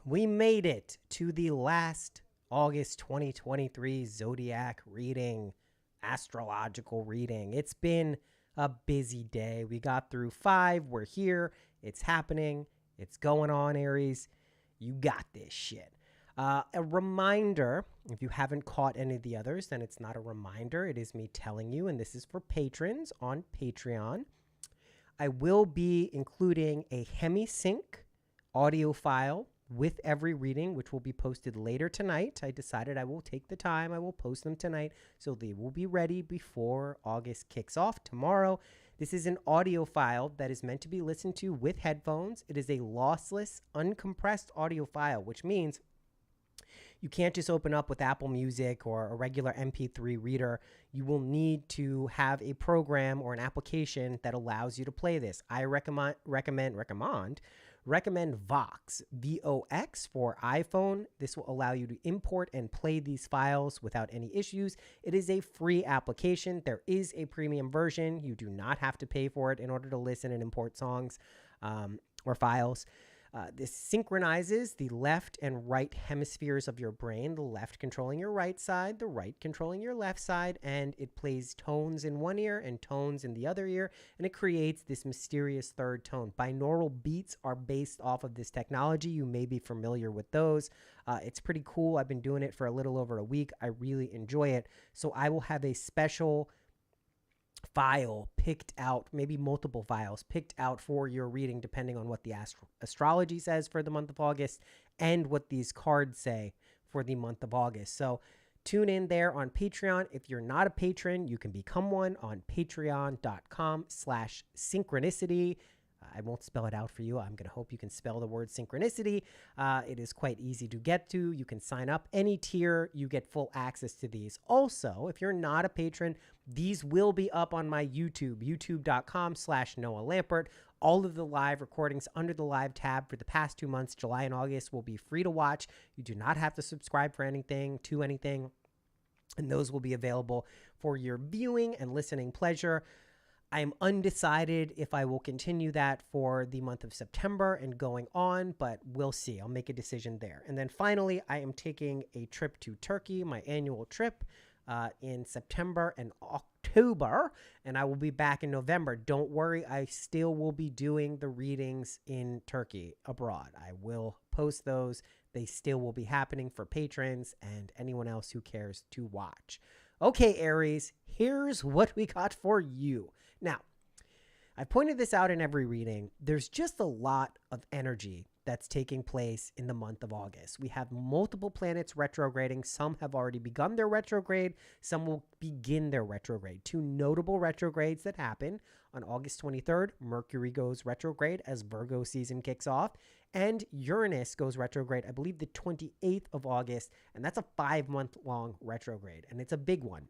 we made it to the last August 2023 Zodiac reading, astrological reading. It's been a busy day. We got through 5. We're here. It's happening. It's going on, Aries. You got this shit. A reminder, if you haven't caught any of the others, then it's not a reminder. It is me telling you, and this is for patrons on Patreon. I will be including a hemi-sync audio file with every reading, which will be posted later tonight. I decided I will take the time. I will post them tonight, so they will be ready before August kicks off tomorrow. This is an audio file that is meant to be listened to with headphones. It is a lossless, uncompressed audio file, which means you can't just open up with Apple Music or a regular MP3 reader. You will need to have a program or an application that allows you to play this. I recommend Vox, V-O-X for iPhone. This will allow you to import and play these files without any issues. It is a free application. There is a premium version. You do not have to pay for it in order to listen and import songs or files. This synchronizes the left and right hemispheres of your brain, the left controlling your right side, the right controlling your left side, and it plays tones in one ear and tones in the other ear, and it creates this mysterious third tone. Binaural beats are based off of this technology. You may be familiar with those. It's pretty cool. I've been doing it for a little over a week. I really enjoy it. So I will have a special file picked out, maybe multiple files picked out for your reading, depending on what the astrology says for the month of August and what these cards say for the month of August. So tune in there on Patreon. If you're not a patron, you can become one on patreon.com/synchronicity. I won't spell it out for you. I'm going to hope you can spell the word synchronicity. It is quite easy to get to. You can sign up any tier. You get full access to these. Also, if you're not a patron, these will be up on my YouTube, youtube.com/Noah Lampert. All of the live recordings under the live tab for the past 2 months, July and August, will be free to watch. You do not have to subscribe for anything, and those will be available for your viewing and listening pleasure. I am undecided if I will continue that for the month of September and going on, but we'll see. I'll make a decision there. And then finally, I am taking a trip to Turkey, my annual trip in September and October, and I will be back in November. Don't worry, I still will be doing the readings in Turkey abroad. I will post those. They still will be happening for patrons and anyone else who cares to watch. Okay, Aries, here's what we got for you. Now, I pointed this out in every reading. There's just a lot of energy that's taking place in the month of August. We have multiple planets retrograding. Some have already begun their retrograde. Some will begin their retrograde. 2 notable retrogrades that happen on August 23rd. Mercury goes retrograde as Virgo season kicks off. And Uranus goes retrograde, I believe, the 28th of August. And that's a 5-month-long retrograde. And it's a big one.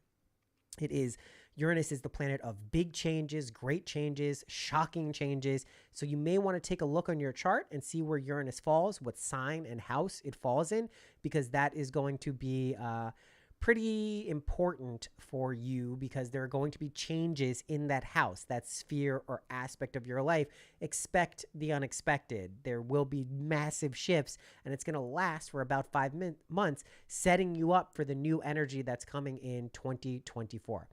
Uranus is the planet of big changes, great changes, shocking changes. So you may want to take a look on your chart and see where Uranus falls, what sign and house it falls in, because that is going to be pretty important for you, because there are going to be changes in that house, that sphere or aspect of your life. Expect the unexpected. There will be massive shifts, and it's going to last for about 5 months, setting you up for the new energy that's coming in 2024.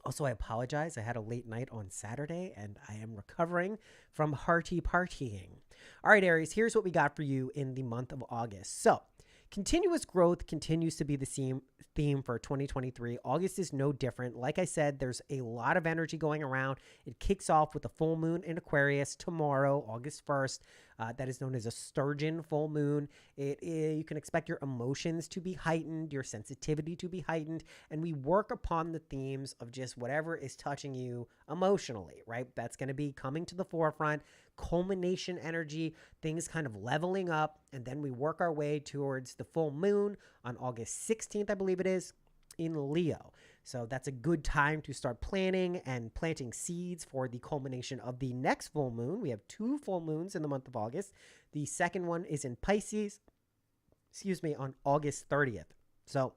Also, I apologize. I had a late night on Saturday, and I am recovering from hearty partying. All right, Aries, here's what we got for you in the month of August. So, continuous growth continues to be the theme for 2023. August is no different. Like I said, there's a lot of energy going around. It kicks off with a full moon in Aquarius tomorrow, August 1st. That is known as a sturgeon full moon. You can expect your emotions to be heightened, your sensitivity to be heightened, and we work upon the themes of just whatever is touching you emotionally, right? That's going to be coming to the forefront. Culmination energy, things kind of leveling up, and then we work our way towards the full moon on August 16th, I believe it is, in Leo. So that's a good time to start planning and planting seeds for the culmination of the next full moon. We have 2 full moons in the month of August. The second one is in Pisces, on August 30th. So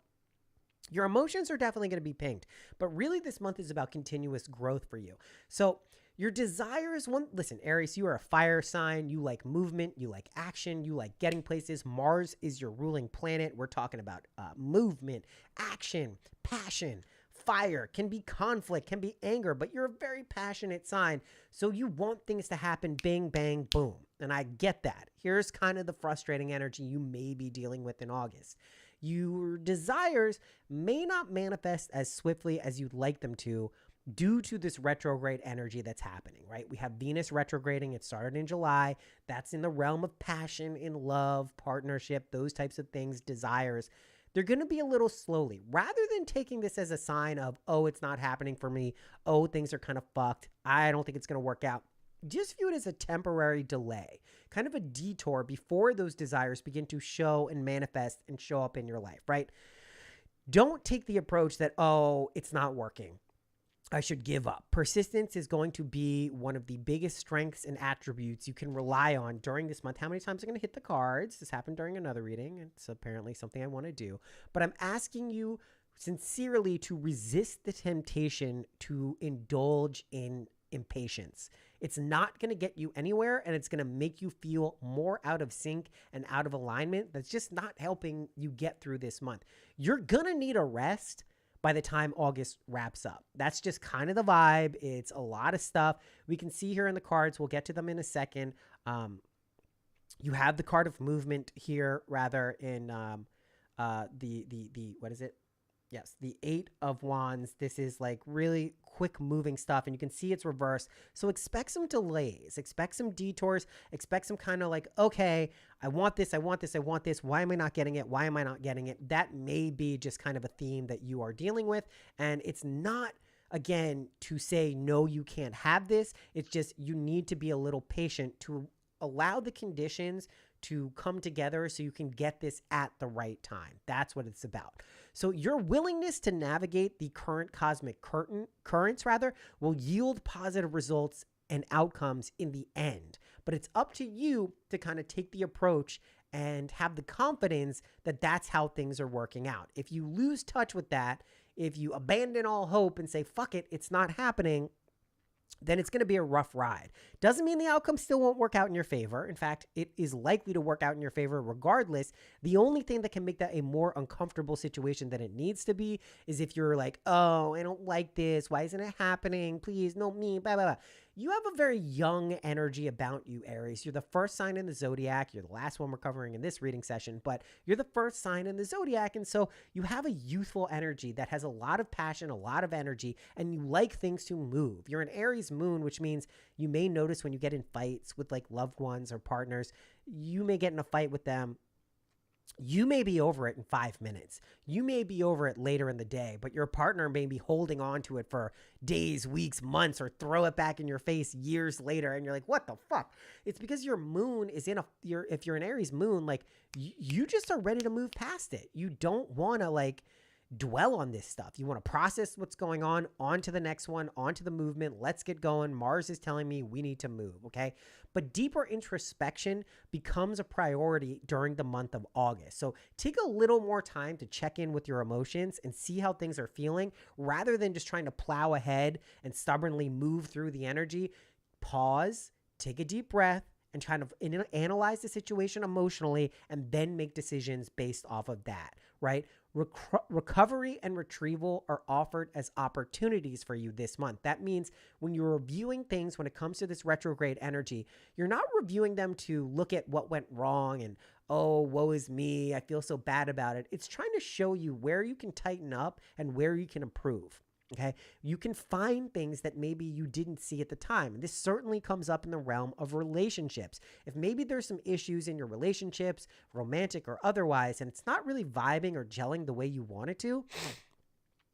your emotions are definitely going to be pinged, but really this month is about continuous growth for you. So Your desires, listen, Aries, you are a fire sign. You like movement, you like action, you like getting places. Mars is your ruling planet. We're talking about movement, action, passion. Fire can be conflict, can be anger, but you're a very passionate sign. So you want things to happen bing, bang, boom. And I get that. Here's kind of the frustrating energy you may be dealing with in August. Your desires may not manifest as swiftly as you'd like them to due to this retrograde energy that's happening, right? We have Venus retrograding. It started in July. That's in the realm of passion, in love, partnership, those types of things, desires. They're going to be a little slowly rather than taking this as a sign of, oh, it's not happening for me. Oh, things are kind of fucked. I don't think it's going to work out. Just view it as a temporary delay, kind of a detour before those desires begin to show and manifest and show up in your life, right? Don't take the approach that, oh, it's not working, I should give up. Persistence is going to be one of the biggest strengths and attributes you can rely on during this month. How many times I'm going to hit the cards? This happened during another reading. It's apparently something I want to do. But I'm asking you sincerely to resist the temptation to indulge in impatience. It's not going to get you anywhere, and it's going to make you feel more out of sync and out of alignment. That's just not helping you get through this month. You're going to need a rest by the time August wraps up. That's just kind of the vibe. It's a lot of stuff. We can see here in the cards. We'll get to them in a second. You have the card of movement here, rather, in the what is it? Yes, the 8 of Wands. This is like really quick moving stuff, and you can see it's reversed. So expect some delays, expect some detours, expect some kind of like, okay, I want this, I want this, I want this. Why am I not getting it? Why am I not getting it? That may be just kind of a theme that you are dealing with. And it's not, again, to say, no, you can't have this. It's just you need to be a little patient to allow the conditions to come together so you can get this at the right time. That's what it's about. So your willingness to navigate the current cosmic currents will yield positive results and outcomes in the end. But it's up to you to kind of take the approach and have the confidence that that's how things are working out. If you lose touch with that, if you abandon all hope and say, fuck it, it's not happening, then it's going to be a rough ride. Doesn't mean the outcome still won't work out in your favor. In fact, it is likely to work out in your favor regardless. The only thing that can make that a more uncomfortable situation than it needs to be is if you're like, oh, I don't like this. Why isn't it happening? Please, no, me, blah, blah, blah. You have a very young energy about you, Aries. You're the first sign in the Zodiac. You're the last one we're covering in this reading session, but you're the first sign in the Zodiac. And so you have a youthful energy that has a lot of passion, a lot of energy, and you like things to move. You're an Aries moon, which means you may notice when you get in fights with like loved ones or partners, you may get in a fight with them. You may be over it in 5 minutes. You may be over it later in the day, but your partner may be holding on to it for days, weeks, months, or throw it back in your face years later. And you're like, what the fuck? It's because your moon is if you're an Aries moon, like you just are ready to move past it. You don't want to like dwell on this stuff. You want to process what's going on to the next one, on to the movement. Let's get going. Mars is telling me we need to move, okay? But deeper introspection becomes a priority during the month of August. So take a little more time to check in with your emotions and see how things are feeling rather than just trying to plow ahead and stubbornly move through the energy. Pause, take a deep breath, and try to analyze the situation emotionally and then make decisions based off of that, right? Recovery and retrieval are offered as opportunities for you this month. That means when you're reviewing things when it comes to this retrograde energy, you're not reviewing them to look at what went wrong and, oh, woe is me, I feel so bad about it. It's trying to show you where you can tighten up and where you can improve. Okay, you can find things that maybe you didn't see at the time. And this certainly comes up in the realm of relationships. If maybe there's some issues in your relationships, romantic or otherwise, and it's not really vibing or gelling the way you want it to,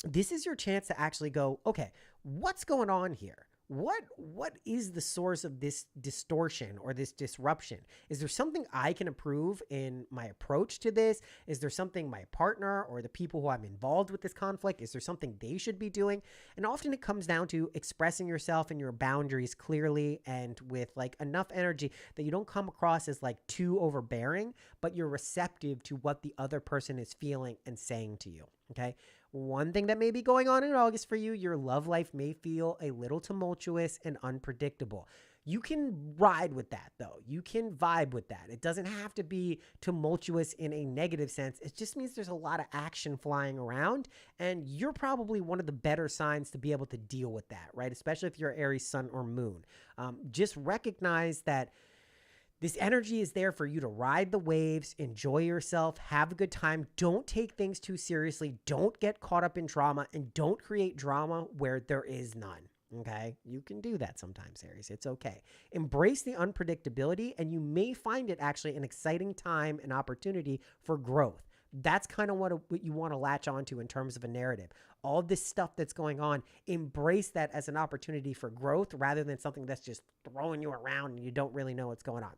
this is your chance to actually go, okay, what's going on here? What is the source of this distortion or this disruption? Is there something I can improve in my approach to this? Is there something my partner or the people who I'm involved with this conflict, is there something they should be doing? And often it comes down to expressing yourself and your boundaries clearly and with like enough energy that you don't come across as like too overbearing, but you're receptive to what the other person is feeling and saying to you. Okay. One thing that may be going on in August for you, your love life may feel a little tumultuous and unpredictable. You can ride with that though. You can vibe with that. It doesn't have to be tumultuous in a negative sense. It just means there's a lot of action flying around, and you're probably one of the better signs to be able to deal with that, right? Especially if you're Aries sun or moon. Just recognize that this energy is there for you to ride the waves, enjoy yourself, have a good time. Don't take things too seriously. Don't get caught up in drama, and don't create drama where there is none. Okay? You can do that sometimes, Aries. It's okay. Embrace the unpredictability, and you may find it actually an exciting time and opportunity for growth. That's kind of what you want to latch onto in terms of a narrative. All this stuff that's going on, embrace that as an opportunity for growth rather than something that's just throwing you around and you don't really know what's going on.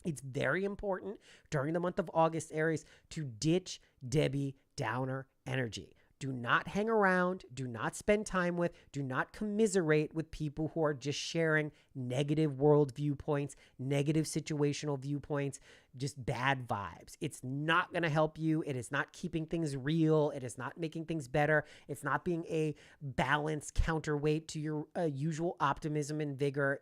It's very important during the month of August, Aries, to ditch Debbie Downer energy. Do not hang around. Do not spend time with. Do not commiserate with people who are just sharing negative world viewpoints, negative situational viewpoints, just bad vibes. It's not going to help you. It is not keeping things real. It is not making things better. It's not being a balanced counterweight to your usual optimism and vigor.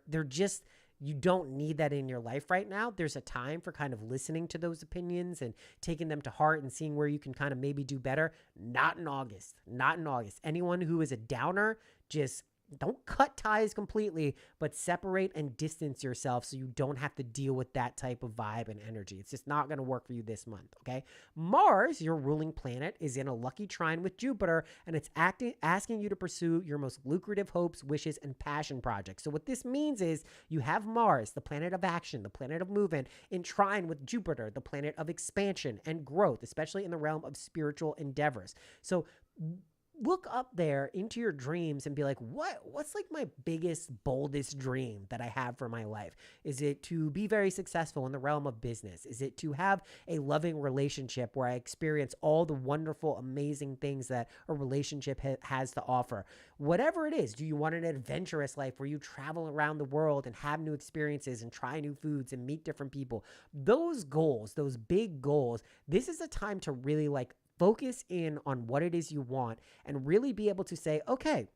You don't need that in your life right now. There's a time for kind of listening to those opinions and taking them to heart and seeing where you can kind of maybe do better. Not in August. Not in August. Anyone who is a downer, just don't cut ties completely, but separate and distance yourself so you don't have to deal with that type of vibe and energy. It's just not going to work for you this month, okay? Mars, your ruling planet, is in a lucky trine with Jupiter, and it's asking you to pursue your most lucrative hopes, wishes, and passion projects. So what this means is you have Mars, the planet of action, the planet of movement, in trine with Jupiter, the planet of expansion and growth, especially in the realm of spiritual endeavors. So look up there into your dreams and be like, what's like my biggest, boldest dream that I have for my life? Is it to be very successful in the realm of business? Is it to have a loving relationship where I experience all the wonderful, amazing things that a relationship has to offer? Whatever it is, do you want an adventurous life where you travel around the world and have new experiences and try new foods and meet different people? Those goals, those big goals, this is a time to really like focus in on what it is you want and really be able to say, okay,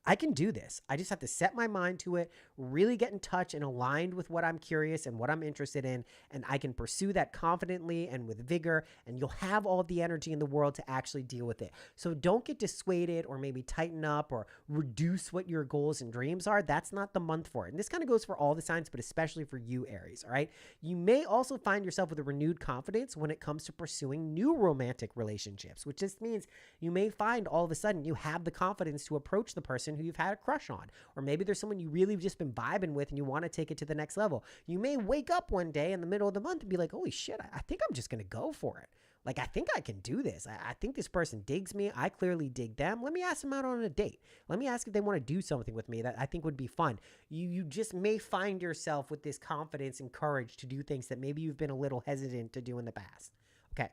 I can do this. I just have to set my mind to it, really get in touch and aligned with what I'm curious and what I'm interested in, and I can pursue that confidently and with vigor, and you'll have all the energy in the world to actually deal with it. So don't get dissuaded or maybe tighten up or reduce what your goals and dreams are. That's not the month for it. And this kind of goes for all the signs, but especially for you, Aries, all right? You may also find yourself with a renewed confidence when it comes to pursuing new romantic relationships, which just means you may find all of a sudden you have the confidence to approach the person who you've had a crush on, or maybe there's someone you really just been vibing with and you want to take it to the next level. You may wake up one day in the middle of the month and be like, holy shit, I think I'm just going to go for it. Like, I think I can do this. I think this person digs me. I clearly dig them. Let me ask them out on a date. Let me ask if they want to do something with me that I think would be fun. You just may find yourself with this confidence and courage to do things that maybe you've been a little hesitant to do in the past. Okay.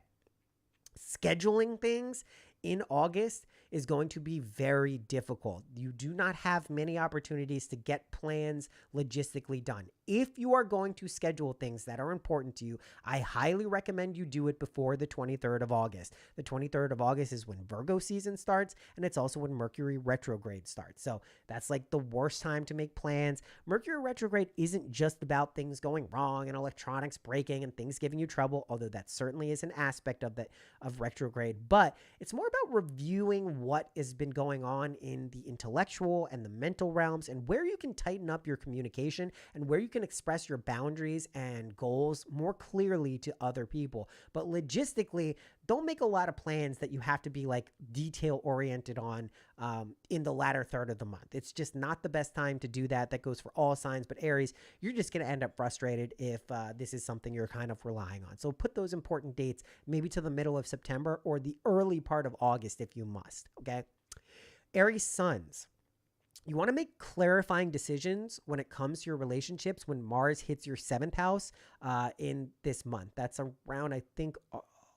Scheduling things in August is going to be very difficult. You do not have many opportunities to get plans logistically done. If you are going to schedule things that are important to you, I highly recommend you do it before the 23rd of August. The 23rd of August is when Virgo season starts, and it's also when Mercury retrograde starts. So that's like the worst time to make plans. Mercury retrograde isn't just about things going wrong and electronics breaking and things giving you trouble, although that certainly is an aspect of retrograde, but it's more about reviewing what has been going on in the intellectual and the mental realms and where you can tighten up your communication and where you can express your boundaries and goals more clearly to other people. But logistically, don't make a lot of plans that you have to be like detail oriented on in the latter third of the month. It's just not the best time to do that. That goes for all signs, but Aries, you're just going to end up frustrated if this is something you're kind of relying on. So put those important dates maybe to the middle of September or the early part of August if you must, okay? Aries suns. You want to make clarifying decisions when it comes to your relationships when Mars hits your 7th house in this month. That's around, I think,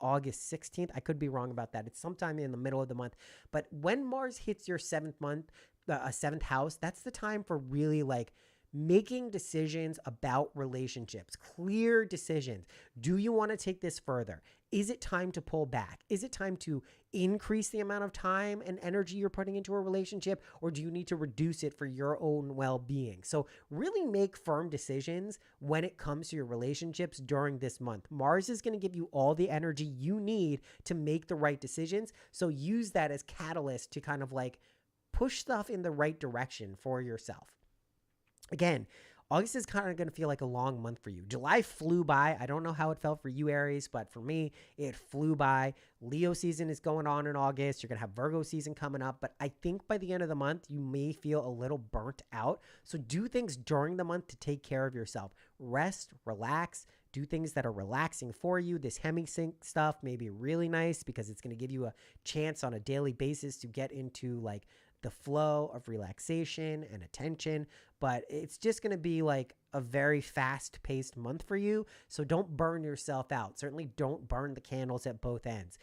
August 16th. I could be wrong about that. It's sometime in the middle of the month. But when Mars hits your 7th house, that's the time for really like making decisions about relationships, clear decisions. Do you want to take this further? Is it time to pull back? Is it time to increase the amount of time and energy you're putting into a relationship, or do you need to reduce it for your own well-being? So really make firm decisions when it comes to your relationships during this month. Mars is going to give you all the energy you need to make the right decisions. So use that as catalyst to kind of like push stuff in the right direction for yourself. Again, August is kind of going to feel like a long month for you. July flew by. I don't know how it felt for you, Aries, but for me, it flew by. Leo season is going on in August. You're going to have Virgo season coming up. But I think by the end of the month, you may feel a little burnt out. So do things during the month to take care of yourself. Rest, relax, do things that are relaxing for you. This hemi-sync stuff may be really nice because it's going to give you a chance on a daily basis to get into like the flow of relaxation and attention, but it's just going to be like a very fast-paced month for you. So don't burn yourself out. Certainly don't burn the candles at both ends.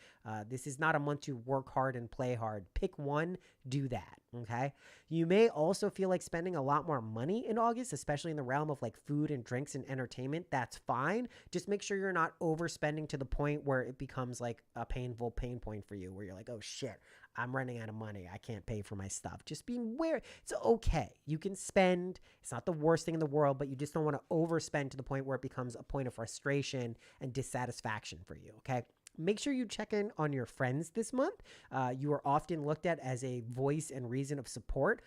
This is not a month to work hard and play hard. Pick one, do that, okay? You may also feel like spending a lot more money in August, especially in the realm of like food and drinks and entertainment. That's fine. Just make sure you're not overspending to the point where it becomes like a painful pain point for you, where you're like, oh shit, I'm running out of money. I can't pay for my stuff. Just being aware. It's okay. You can spend. It's not the worst thing in the world, but you just don't want to overspend to the point where it becomes a point of frustration and dissatisfaction for you, okay? Make sure you check in on your friends this month. You are often looked at as a voice and reason of support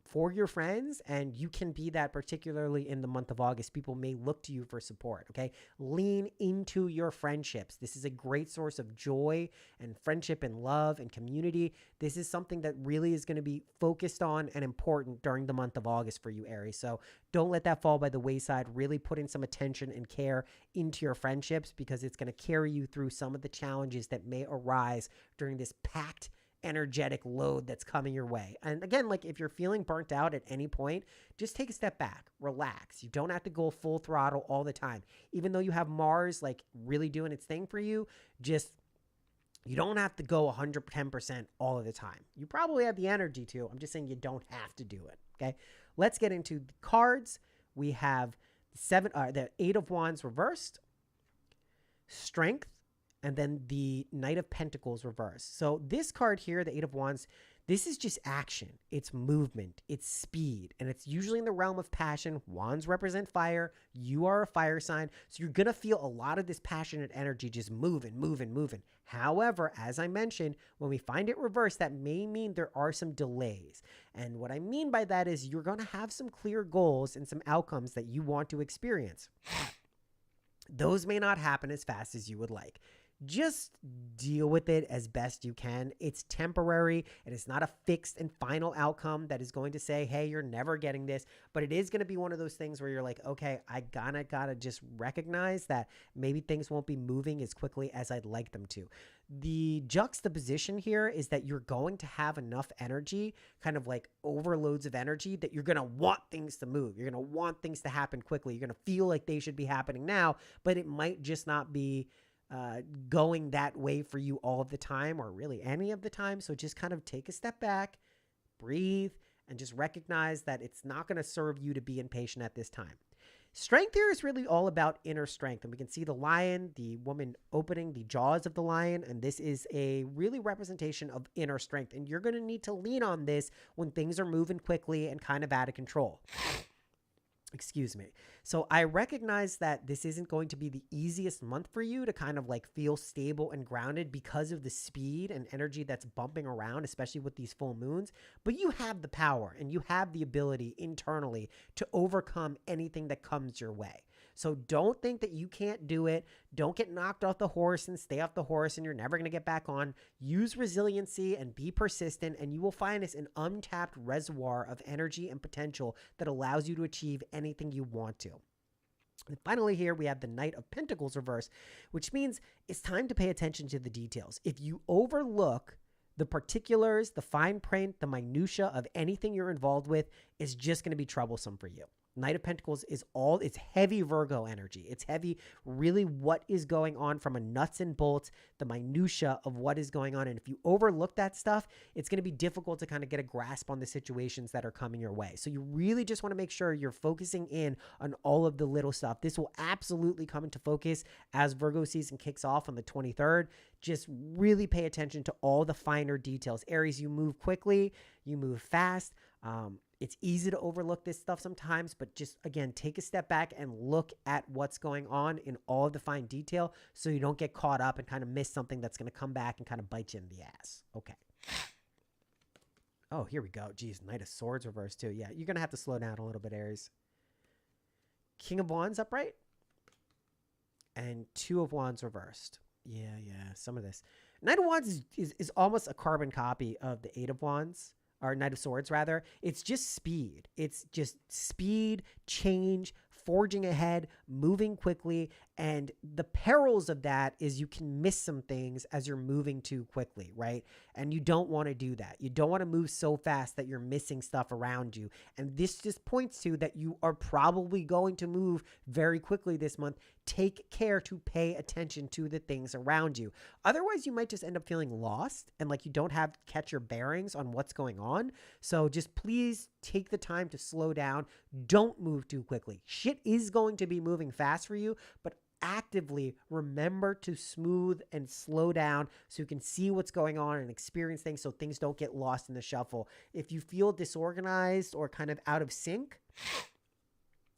for your friends, and you can be that particularly in the month of August. People may look to you for support, okay? Lean into your friendships. This is a great source of joy and friendship and love and community. This is something that really is going to be focused on and important during the month of August for you, Aries. So don't let that fall by the wayside. Really put in some attention and care into your friendships, because it's going to carry you through some of the challenges that may arise during this packed energetic load that's coming your way. And again, like if you're feeling burnt out at any point, just take a step back, relax. You don't have to go full throttle all the time. Even though you have Mars like really doing its thing for you, you don't have to go 110% all of the time. You probably have the energy to. I'm just saying you don't have to do it. Okay. Let's get into the cards. We have the 8 of Wands reversed, Strength, and then the Knight of Pentacles reversed. So this card here, the 8 of Wands, this is just action. It's movement. It's speed. And it's usually in the realm of passion. Wands represent fire. You are a fire sign. So you're going to feel a lot of this passionate energy just moving. However, as I mentioned, when we find it reversed, that may mean there are some delays. And what I mean by that is you're going to have some clear goals and some outcomes that you want to experience. Those may not happen as fast as you would like. Just deal with it as best you can. It's temporary. It is not a fixed and final outcome that is going to say, hey, you're never getting this. But it is going to be one of those things where you're like, okay, I gotta just recognize that maybe things won't be moving as quickly as I'd like them to. The juxtaposition here is that you're going to have enough energy, kind of like overloads of energy, that you're going to want things to move. You're going to want things to happen quickly. You're going to feel like they should be happening now, but it might just not be going that way for you all of the time, or really any of the time. So just kind of take a step back, breathe, and just recognize that it's not going to serve you to be impatient at this time. Strength here is really all about inner strength. And we can see the lion, the woman opening the jaws of the lion. And this is a really representation of inner strength. And you're going to need to lean on this when things are moving quickly and kind of out of control. Excuse me. So I recognize that this isn't going to be the easiest month for you to kind of like feel stable and grounded because of the speed and energy that's bumping around, especially with these full moons. But you have the power and you have the ability internally to overcome anything that comes your way. So don't think that you can't do it. Don't get knocked off the horse and stay off the horse and you're never going to get back on. Use resiliency and be persistent, and you will find it's an untapped reservoir of energy and potential that allows you to achieve anything you want to. And finally here we have the Knight of Pentacles reverse, which means it's time to pay attention to the details. If you overlook the particulars, the fine print, the minutia of anything you're involved with, is just going to be troublesome for you. Knight of Pentacles is it's heavy Virgo energy. It's heavy, really what is going on from a nuts and bolts, the minutia of what is going on. And if you overlook that stuff, it's going to be difficult to kind of get a grasp on the situations that are coming your way. So you really just want to make sure you're focusing in on all of the little stuff. This will absolutely come into focus as Virgo season kicks off on the 23rd. Just really pay attention to all the finer details. Aries, you move quickly, you move fast. It's easy to overlook this stuff sometimes, but just, again, take a step back and look at what's going on in all of the fine detail so you don't get caught up and kind of miss something that's going to come back and kind of bite you in the ass. Okay. Oh, here we go. Geez, Knight of Swords reversed too. Yeah, you're going to have to slow down a little bit, Aries. King of Wands upright. And Two of Wands reversed. Yeah, some of this. Knight of Wands is almost a carbon copy of the Eight of Wands. Or Knight of Swords, rather. It's just speed. It's just speed, change, forging ahead, moving quickly. And the perils of that is you can miss some things as you're moving too quickly, right? And you don't want to do that. You don't want to move so fast that you're missing stuff around you. And this just points to that you are probably going to move very quickly this month. Take care to pay attention to the things around you. Otherwise, you might just end up feeling lost and like you don't catch your bearings on what's going on. So just please take the time to slow down. Don't move too quickly. Shit is going to be moving fast for you, but actively remember to smooth and slow down so you can see what's going on and experience things so things don't get lost in the shuffle. If you feel disorganized or kind of out of sync,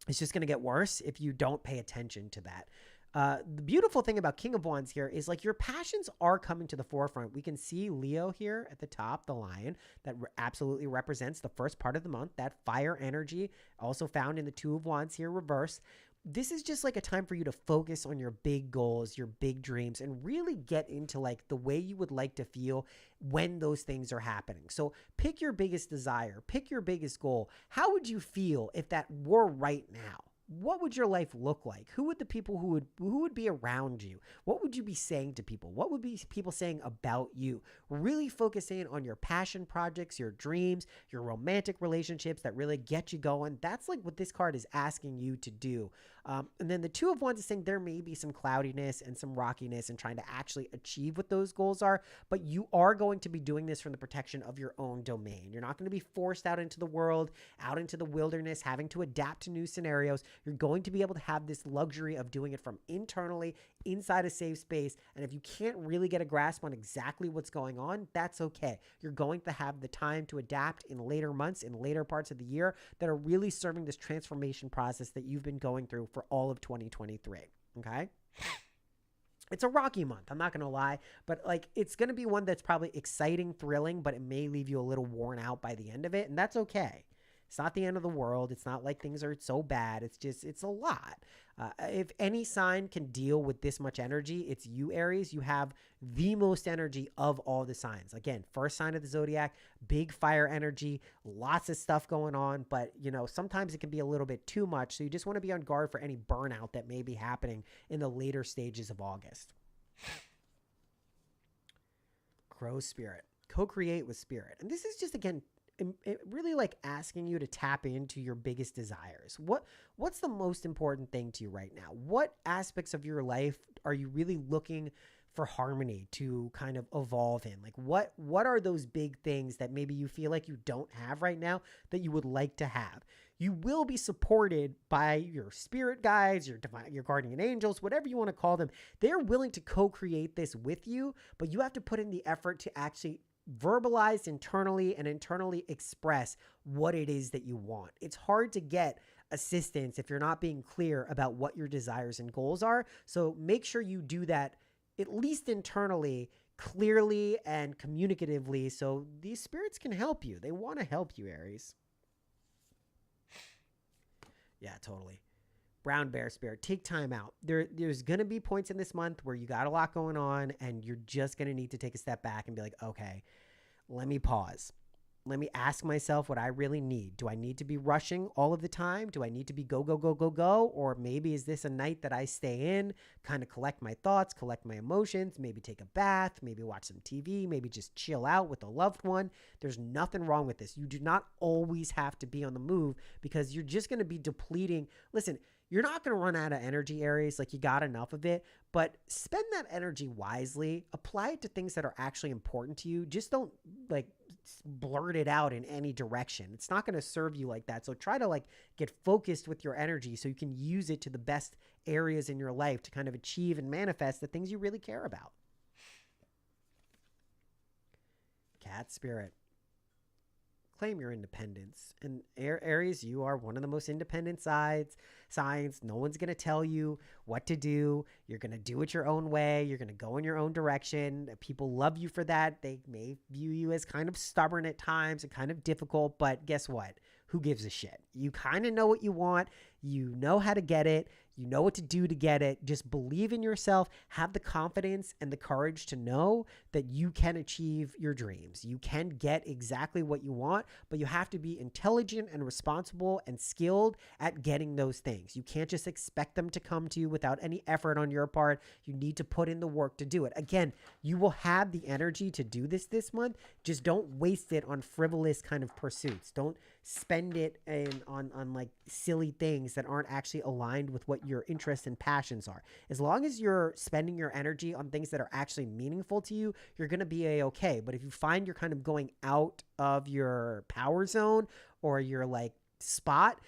it's just going to get worse if you don't pay attention to that. The beautiful thing about King of Wands here is like your passions are coming to the forefront. We can see Leo here at the top, the lion, that absolutely represents the first part of the month, that fire energy also found in the Two of Wands here reversed. This is just like a time for you to focus on your big goals, your big dreams, and really get into like the way you would like to feel when those things are happening. So pick your biggest desire, pick your biggest goal. How would you feel if that were right now? What would your life look like? Who would the people who would be around you? What would you be saying to people? What would be people saying about you? Really focusing on your passion projects, your dreams, your romantic relationships that really get you going. That's like what this card is asking you to do. And then the Two of Wands is saying there may be some cloudiness and some rockiness in trying to actually achieve what those goals are, but you are going to be doing this from the protection of your own domain. You're not going to be forced out into the world, out into the wilderness, having to adapt to new scenarios. You're going to be able to have this luxury of doing it from internally, inside a safe space. And if you can't really get a grasp on exactly what's going on, that's okay. You're going to have the time to adapt in later months, in later parts of the year that are really serving this transformation process that you've been going through for all of 2023. Okay? It's a rocky month, I'm not going to lie, but like it's going to be one that's probably exciting, thrilling, but it may leave you a little worn out by the end of it, and that's okay. It's not the end of the world. It's not like things are so bad. It's just, it's a lot. If any sign can deal with this much energy, it's you, Aries. You have the most energy of all the signs. Again, first sign of the Zodiac, big fire energy, lots of stuff going on, but you know, sometimes it can be a little bit too much. So you just want to be on guard for any burnout that may be happening in the later stages of August. Crow Spirit, co-create with Spirit. And this is just, again, really like asking you to tap into your biggest desires. What's the most important thing to you right now? What aspects of your life are you really looking for harmony to kind of evolve in? Like what are those big things that maybe you feel like you don't have right now that you would like to have? You will be supported by your spirit guides, your guardian angels, whatever you want to call them. They're willing to co-create this with you, but you have to put in the effort to actually verbalize internally and internally express what it is that you want. It's hard to get assistance if you're not being clear about what your desires and goals are. So make sure you do that at least internally, clearly and communicatively, so these spirits can help you. They want to help you, Aries. Yeah, totally. Brown bear spirit, take time out. There's going to be points in this month where you got a lot going on and you're just going to need to take a step back and be like, okay, let me pause. Let me ask myself what I really need. Do I need to be rushing all of the time? Do I need to be go, go, go, go, go? Or maybe is this a night that I stay in, kind of collect my thoughts, collect my emotions, maybe take a bath, maybe watch some TV, maybe just chill out with a loved one? There's nothing wrong with this. You do not always have to be on the move because you're just going to be depleting. Listen, you're not going to run out of energy, Aries. Like, you got enough of it, but spend that energy wisely. Apply it to things that are actually important to you. Just don't like blurt it out in any direction. It's not going to serve you like that. So try to like get focused with your energy so you can use it to the best areas in your life to kind of achieve and manifest the things you really care about. Cat spirit. Claim your independence. And Aries, you are one of the most independent signs. No one's going to tell you what to do. You're going to do it your own way. You're going to go in your own direction. People love you for that. They may view you as kind of stubborn at times and kind of difficult, but guess what? Who gives a shit? You kind of know what you want. You know how to get it. You know what to do to get it. Just believe in yourself. Have the confidence and the courage to know that you can achieve your dreams. You can get exactly what you want, but you have to be intelligent and responsible and skilled at getting those things. You can't just expect them to come to you without any effort on your part. You need to put in the work to do it. Again, you will have the energy to do this month. Just don't waste it on frivolous kind of pursuits. Don't spend it on like silly things that aren't actually aligned with what your interests and passions are. As long as you're spending your energy on things that are actually meaningful to you, you're going to be a-okay. But if you find you're kind of going out of your power zone or your like spot,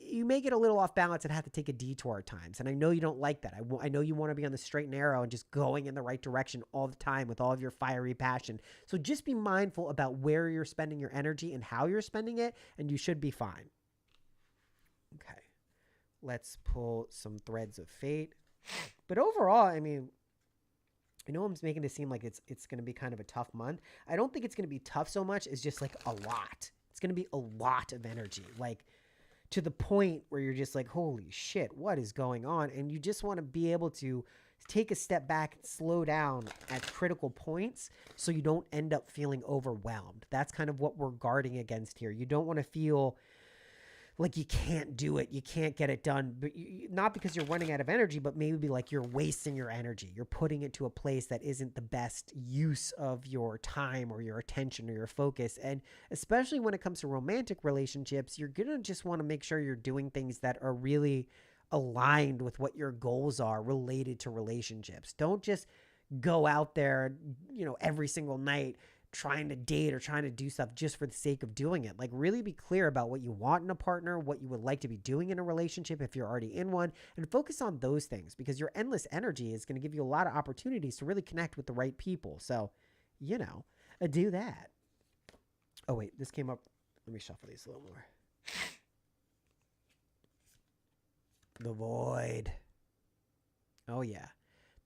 you may get a little off balance and have to take a detour at times. And I know you don't like that. I know you want to be on the straight and narrow and just going in the right direction all the time with all of your fiery passion. So just be mindful about where you're spending your energy and how you're spending it, and you should be fine. Okay. Let's pull some threads of fate. But overall, I mean, I know I'm making this seem like it's going to be kind of a tough month. I don't think it's going to be tough so much. It's just like a lot. It's going to be a lot of energy. Like, to the point where you're just like, holy shit, what is going on? And you just want to be able to take a step back and slow down at critical points so you don't end up feeling overwhelmed. That's kind of what we're guarding against here. You don't want to feel like you can't do it, you can't get it done, but not because you're running out of energy, but maybe like you're wasting your energy. You're putting it to a place that isn't the best use of your time or your attention or your focus. And especially when it comes to romantic relationships, you're going to just want to make sure you're doing things that are really aligned with what your goals are related to relationships. Don't just go out there, every single night trying to date or trying to do stuff just for the sake of doing it. Like, really be clear about what you want in a partner, what you would like to be doing in a relationship if you're already in one, and focus on those things, because your endless energy is going to give you a lot of opportunities to really connect with the right people. So, do that. Oh, wait, this came up. Let me shuffle these a little more. The Void. Oh, yeah.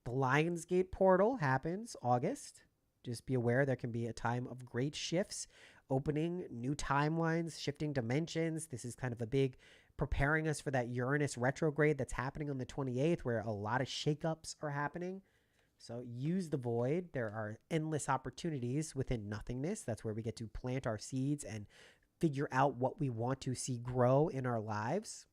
The Lionsgate portal happens August. Just be aware there can be a time of great shifts, opening new timelines, shifting dimensions. This is kind of a big preparing us for that Uranus retrograde that's happening on the 28th, where a lot of shakeups are happening. So use the void. There are endless opportunities within nothingness. That's where we get to plant our seeds and figure out what we want to see grow in our lives.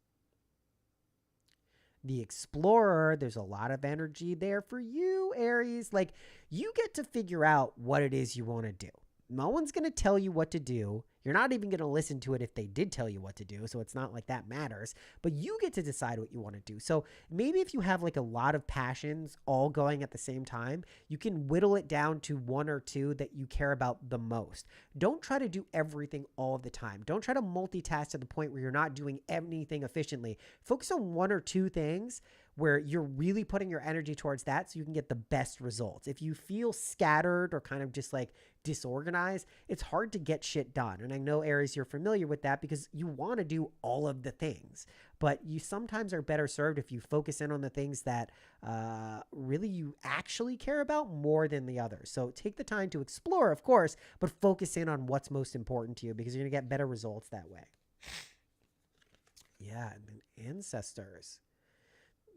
The Explorer, there's a lot of energy there for you, Aries. Like, you get to figure out what it is you want to do. No one's going to tell you what to do. You're not even going to listen to it if they did tell you what to do. So it's not like that matters, but you get to decide what you want to do. So maybe if you have like a lot of passions all going at the same time, you can whittle it down to one or two that you care about the most. Don't try to do everything all the time. Don't try to multitask to the point where you're not doing anything efficiently. Focus on one or two things where you're really putting your energy towards that so you can get the best results. If you feel scattered or kind of just like disorganized, it's hard to get shit done. And I know, Aries, you're familiar with that because you want to do all of the things, but you sometimes are better served if you focus in on the things that really you actually care about more than the others. So take the time to explore, of course, but focus in on what's most important to you, because you're going to get better results that way. Yeah, and then ancestors.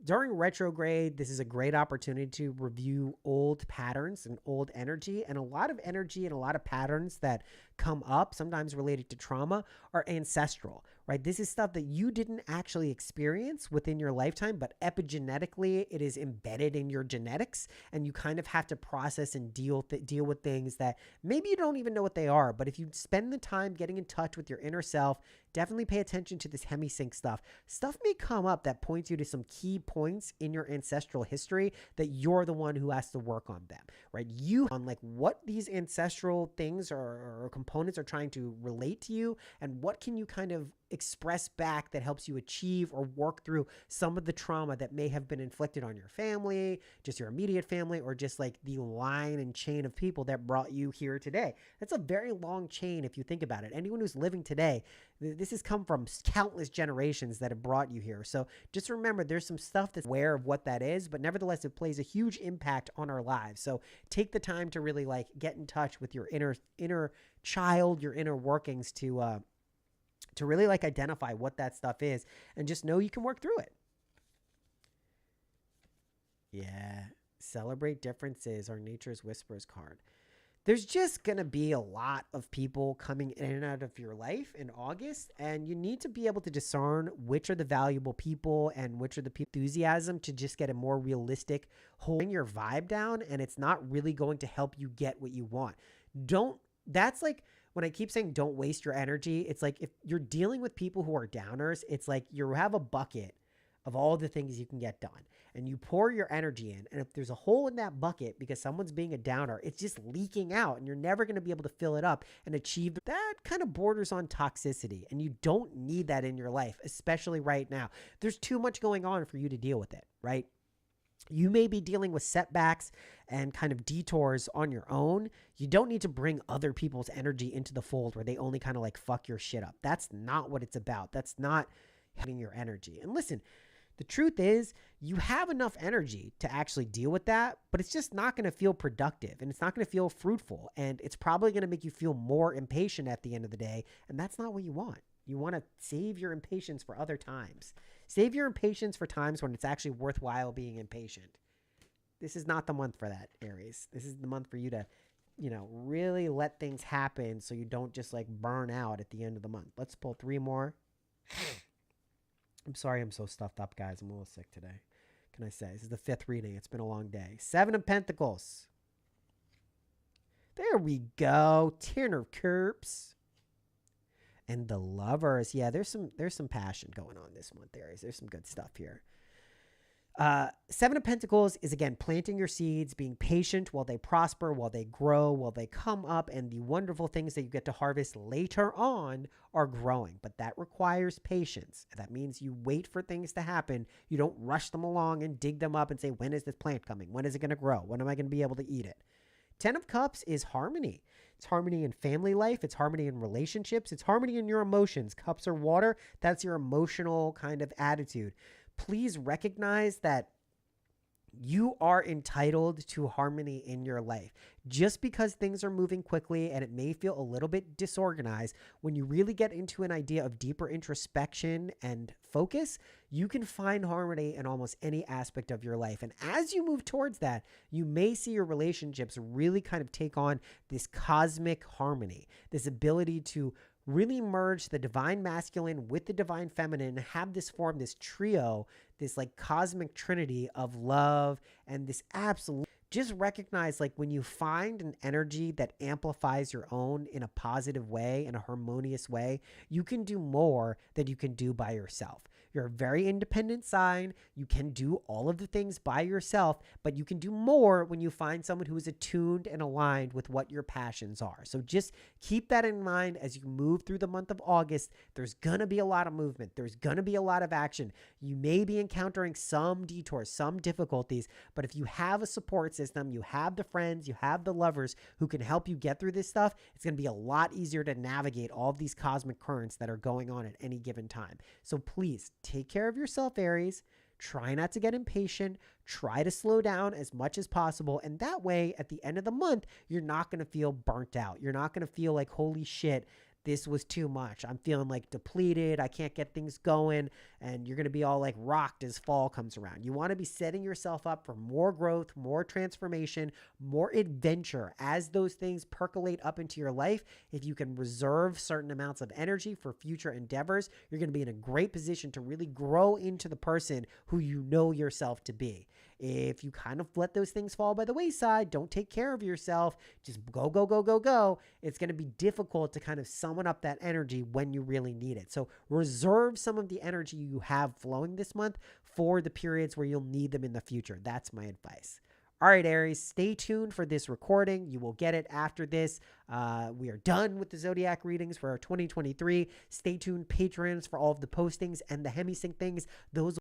during retrograde, this is a great opportunity to review old patterns and old energy. And a lot of energy and a lot of patterns that come up, sometimes related to trauma, are ancestral, right? This is stuff that you didn't actually experience within your lifetime, but epigenetically, it is embedded in your genetics. And you kind of have to process and deal with things that maybe you don't even know what they are. But if you spend the time getting in touch with your inner self, definitely pay attention to this hemisync stuff. Stuff may come up that points you to some key points in your ancestral history that you're the one who has to work on them, right? You on like what these ancestral things or components are trying to relate to you, and what can you kind of express back that helps you achieve or work through some of the trauma that may have been inflicted on your family, just your immediate family, or just like the line and chain of people that brought you here today. That's a very long chain if you think about it. Anyone who's living today, this has come from countless generations that have brought you here. So just remember, there's some stuff that's aware of what that is, but nevertheless, it plays a huge impact on our lives. So take the time to really like get in touch with your inner child, your inner workings to really like identify what that stuff is, and just know you can work through it. Yeah. Celebrate differences, our Nature's Whispers card. There's just going to be a lot of people coming in and out of your life in August, and you need to be able to discern which are the valuable people and which are the enthusiasm to just get a more realistic holding your vibe down, and it's not really going to help you get what you want. That's like when I keep saying don't waste your energy, it's like if you're dealing with people who are downers, it's like you have a bucket of all the things you can get done, and you pour your energy in. And if there's a hole in that bucket because someone's being a downer, it's just leaking out and you're never going to be able to fill it up and achieve that. Kind of borders on toxicity, and you don't need that in your life, especially right now. There's too much going on for you to deal with it, right? You may be dealing with setbacks and kind of detours on your own. You don't need to bring other people's energy into the fold where they only kind of like fuck your shit up. That's not what it's about. That's not having your energy. And listen, the truth is you have enough energy to actually deal with that, but it's just not going to feel productive, and it's not going to feel fruitful, and it's probably going to make you feel more impatient at the end of the day. And that's not what you want. You want to save your impatience for other times. Save your impatience for times when it's actually worthwhile being impatient. This is not the month for that, Aries. This is the month for you to, really let things happen so you don't just like burn out at the end of the month. Let's pull 3 more. I'm sorry I'm so stuffed up, guys. I'm a little sick today. Can I say? This is the 5th reading. It's been a long day. 7 of Pentacles. There we go. 10 of Cups. And the Lovers. Yeah, there's some passion going on this month, Aries. There's some good stuff here. 7 of Pentacles is, again, planting your seeds, being patient while they prosper, while they grow, while they come up, and the wonderful things that you get to harvest later on are growing. But that requires patience. That means you wait for things to happen. You don't rush them along and dig them up and say, when is this plant coming? When is it going to grow? When am I going to be able to eat it? 10 of Cups is harmony. It's harmony in family life. It's harmony in relationships. It's harmony in your emotions. Cups are water. That's your emotional kind of attitude. Please recognize that you are entitled to harmony in your life. Just because things are moving quickly and it may feel a little bit disorganized, when you really get into an idea of deeper introspection and focus, you can find harmony in almost any aspect of your life. And as you move towards that, you may see your relationships really kind of take on this cosmic harmony, this ability to really merge the divine masculine with the divine feminine and have this form, this trio, this like cosmic trinity of love and this absolute. Just recognize, like, when you find an energy that amplifies your own in a positive way, in a harmonious way, you can do more than you can do by yourself. You're a very independent sign. You can do all of the things by yourself, but you can do more when you find someone who is attuned and aligned with what your passions are. So just keep that in mind as you move through the month of August. There's going to be a lot of movement. There's going to be a lot of action. You may be encountering some detours, some difficulties, but if you have a support system, you have the friends, you have the lovers who can help you get through this stuff, it's going to be a lot easier to navigate all of these cosmic currents that are going on at any given time. So please take care of yourself, Aries. Try not to get impatient. Try to slow down as much as possible. And that way, at the end of the month, you're not going to feel burnt out. You're not going to feel like, holy shit, this was too much. I'm feeling like depleted. I can't get things going. And you're going to be all like rocked as fall comes around. You want to be setting yourself up for more growth, more transformation, more adventure as those things percolate up into your life. If you can reserve certain amounts of energy for future endeavors, you're going to be in a great position to really grow into the person who you know yourself to be. If you kind of let those things fall by the wayside, don't take care of yourself, just go, go, go, go, go, it's going to be difficult to kind of summon up that energy when you really need it. So reserve some of the energy you have flowing this month for the periods where you'll need them in the future. That's my advice. All right, Aries, stay tuned for this recording. You will get it after this. We are done with the Zodiac readings for our 2023. Stay tuned, patrons, for all of the postings and the Hemisync things. Those